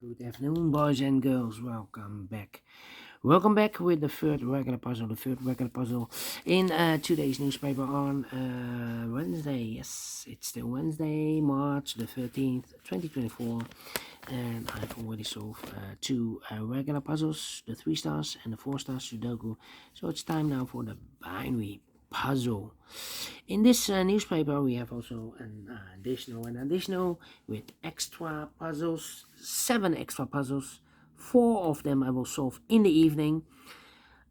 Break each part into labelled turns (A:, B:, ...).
A: Good afternoon, boys and girls. Welcome back. Welcome back with the third regular puzzle. The third regular puzzle in today's newspaper on Wednesday. Yes, it's still Wednesday, March the 13th, 2024. And I've already solved two regular puzzles, the 3 stars and the 4 stars Sudoku. So it's time now for the binary puzzle. In this newspaper, we have also an additional with extra puzzles, 7 extra puzzles. 4 of them I will solve in the evening,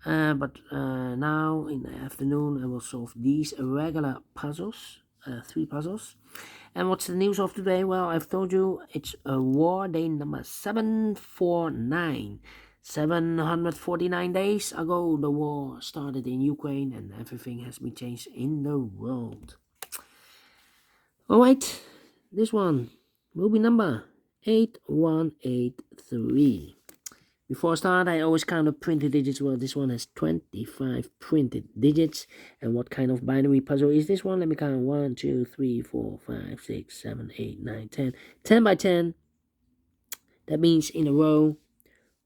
A: but now in the afternoon I will solve these regular puzzles, 3 puzzles. And what's the news of today? Well, I've told you it's a war day number 749. 749 days ago the war started in Ukraine and everything has been changed in the world. Alright, this one will be number 8183. Before I start, I always count the printed digits. Well, this one has 25 printed digits. And what kind of binary puzzle is this one? Let me count. 1, 2, 3, 4, 5, 6, 7, 8, 9, 10. 10 by 10. That means in a row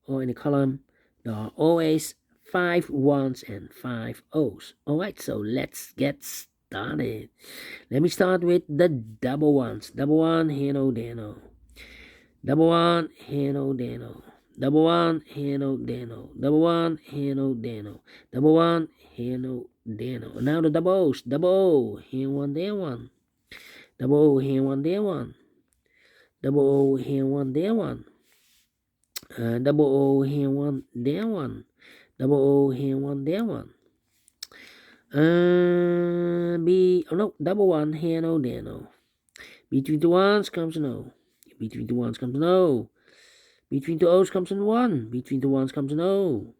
A: or in a column, there are always 5 ones and 5 O's. Alright, so let's get started. Let me start with the double ones. Double one, here no, there no. Double one, here no, there no. Double one, here no, there no. Double one, here no, there no. Double one, here no, there no. Now the double O's. Double O, here one, there one. Double O, here one, there one. Double O, here one, there one. Double O, here one, there one. Double O, here one, there one. Double one, here no, there no. Between the ones comes an O. Between the ones comes an O. Between the O's comes an 1. Between the ones comes an O.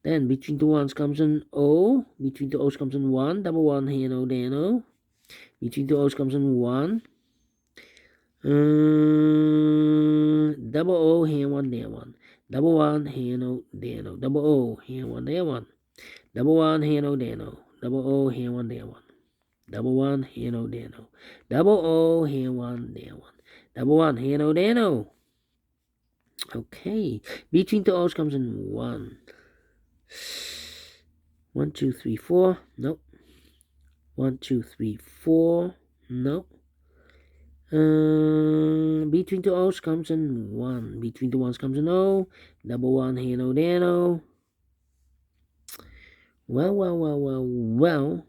A: Then between the ones comes an O. Between the O's comes an 1. Double 1, here no, there no. Between the O's comes an 1. Double O, here 1, there 1. Double 1, here no, there no. Double O, here 1, there 1. Double 1, here no, there no. Double O, here 1, there 1. Double 1, here no, there no. Double O, here 1, there 1. Double 1, here no, there no. Okay, between the O's comes in 1. 1, 2, 3, 4. Nope. 1, 2, 3, 4. Nope. Between the O's comes in 1. Between the ones comes an O. Double 1, here no, there no. Well.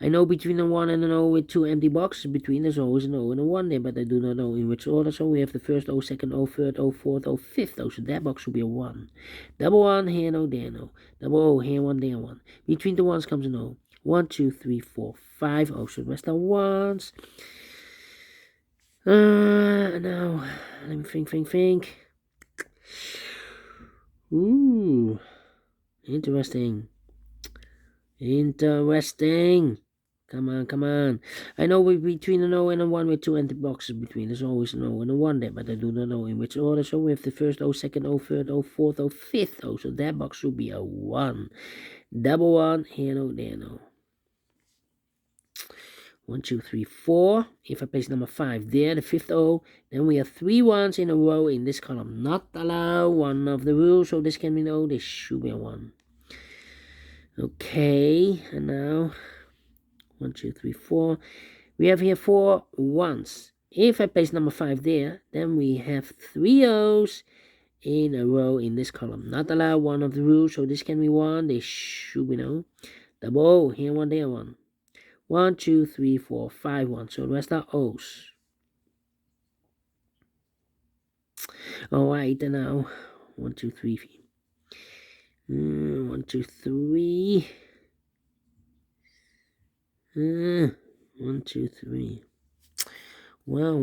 A: I know between a 1 and an O with 2 empty boxes between, there's always an O and a 1 there, but I do not know in which order. So we have the first O, second O, third O, fourth O, fifth O. So that box should be a 1. Double 1, here no, there no. Double O, here 1, there 1. Between the ones comes an O. 1, 2, 3, 4, 5 O. So the rest are ones. Now, let me think. Ooh, interesting. Come on. I know between an O and a 1 with 2 empty boxes between. There's always an O and a 1 there, but I do not know in which order. So we have the first O, second O, third O, fourth O, fifth O. So that box should be a 1. Double 1, here no, there no. 1, 2, 3, 4. If I place number 5 there, the fifth O, then we have 3 ones in a row in this column. Not allow, one of the rules. So this can be an O, this should be a 1. Okay, and now 1, 2, 3, 4. We have here 4 ones. If I place number 5 there, then we have 3 O's in a row in this column. Not allowed, one of the rules, so this can be 1. This should be no. Double O, here 1, there 1. 1, 2, 3, 4, 5 1. So the rest are O's. Alright, and now 1, 2, 3. 1, 2, 3. 1, 2, 3. Well.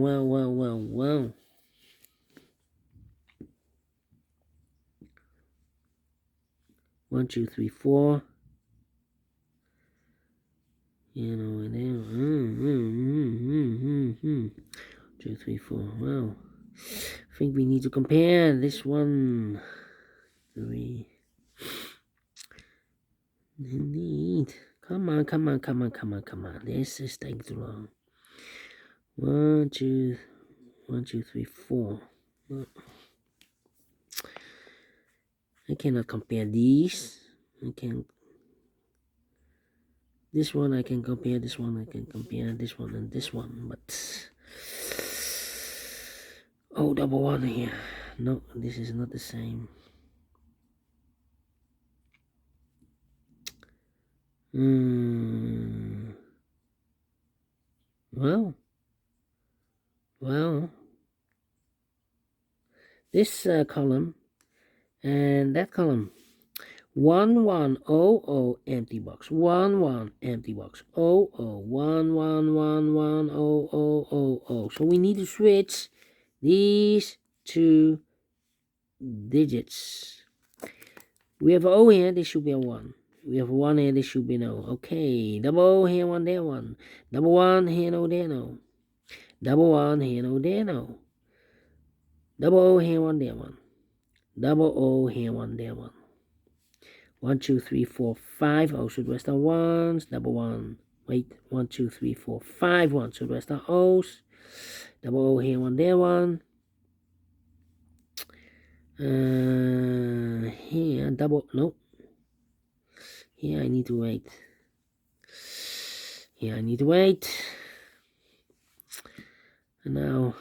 A: 1, 2, 3, 4. You know, and then 2, 3, 4. Well, I think we need to compare this one. 3. Indeed. Come on. This is taking too long. 1, 2, 3, 4. cannot compare these. This one I can compare, this one I can compare, this one and this one, but oh, double one here. No, this is not the same. Well, this column and that column. 1100 empty box. 11 empty box. 0011110000. So we need to switch these two digits. We have O here, this should be a 1. We have 1 here, this should be an O. Okay, double O here, 1 there, 1. Double 1 here, no there, no. Double 1 here, no there, no. Double O here, 1 there, 1. Double O here, 1 there, 1. 1, 2, 3, 4, 5. O should rest on ones. Double 1. Wait. 1, 2, 3, 4, 5. 1 should rest on O's. Double O here, 1 there, 1. Here, double. Nope. Here I need to wait. Here I need to wait. And now,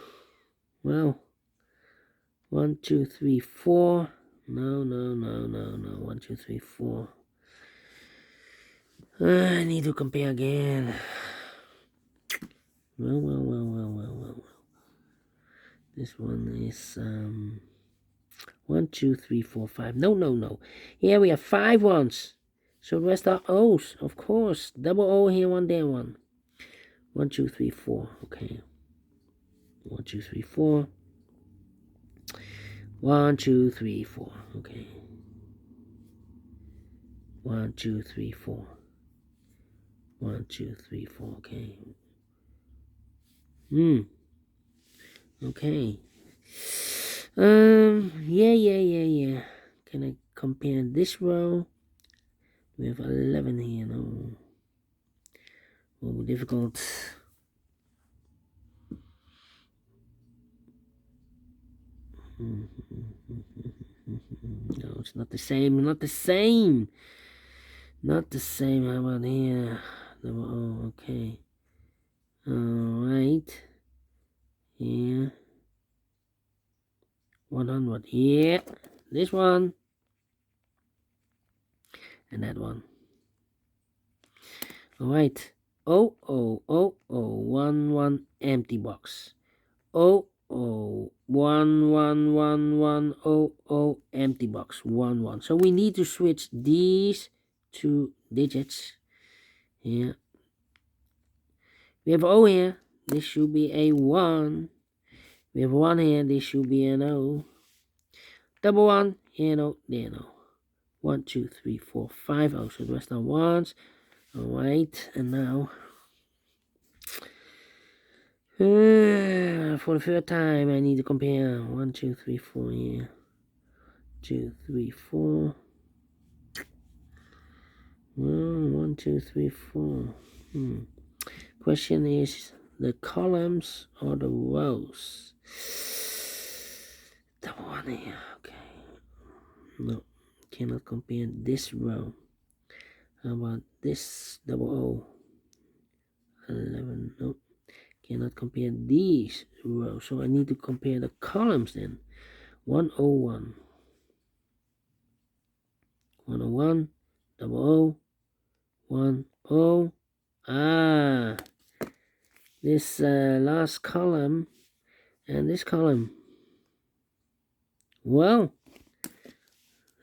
A: well, 1, 2, 3, 4. No. 1, 2, 3, 4. I need to compare again. Well. This one is 1, 2, 3, 4, 5. No. Here we have 5 ones. So the rest are O's, of course. Double O here, 1 there, 1. 1, 2, 3, 4. Okay. 1, 2, 3, 4. 1, 2, 3, 4. Okay. 1, 2, 3, 4. 1, 2, 3, 4. Okay. Okay. Yeah. Can I compare this row? We have 11 here. No. Will be difficult. No, it's not the same. Not the same. How about here? Oh, okay. Alright. Yeah. 100. Yeah. This one. And that one. Alright. 000011 empty box. 00111100 empty box. 11. So we need to switch these two digits. Yeah. We have O here. This should be a 1. We have 1 here. This should be an O. Double 1. Here, no. There, no. 1, 2, 3, 4, 5. Oh, so the rest are ones. Alright. And now, for the third time, I need to compare. 1, 2, 3, 4 here. 2, 3, 4. 1, 2, 3, 4. Question is the columns or the rows? Double 1 here. Okay. No, cannot compare this row. How about this? Double O. 11. Nope. Cannot compare these rows. So I need to compare the columns then. 101. 101. Double O. 1 O. This last column and this column. Well,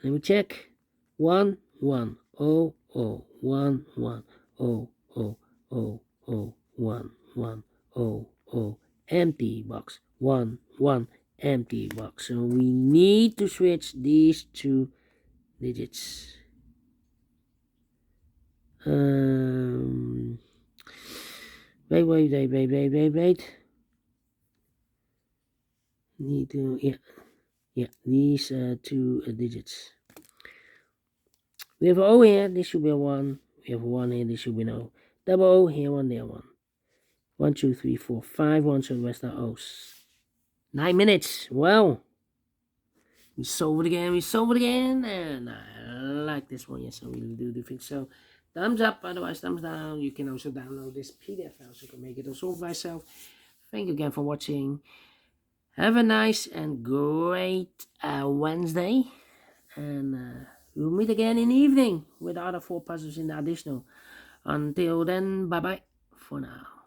A: let me check. 1 1 0 0 1 1 0 0 0 0 1 1 0 0 empty box. 1 1 empty box. So we need to switch these two digits. Wait. Need to yeah, these two digits. We have O here, this should be a 1. We have 1 here, this should be no. Double O here, 1 there, 1. 1, 2, 3, 4, 5 1, so the rest are O's. 9 minutes. Well, We solve it again, and I like this one. Yes, I really do think so. Thumbs up, otherwise thumbs down. You can also download this PDF file so you can make it all solve by yourself. Thank you again for watching. Have a nice and great Wednesday, and we'll meet again in the evening with the other 4 puzzles in the additional. Until then, bye bye for now.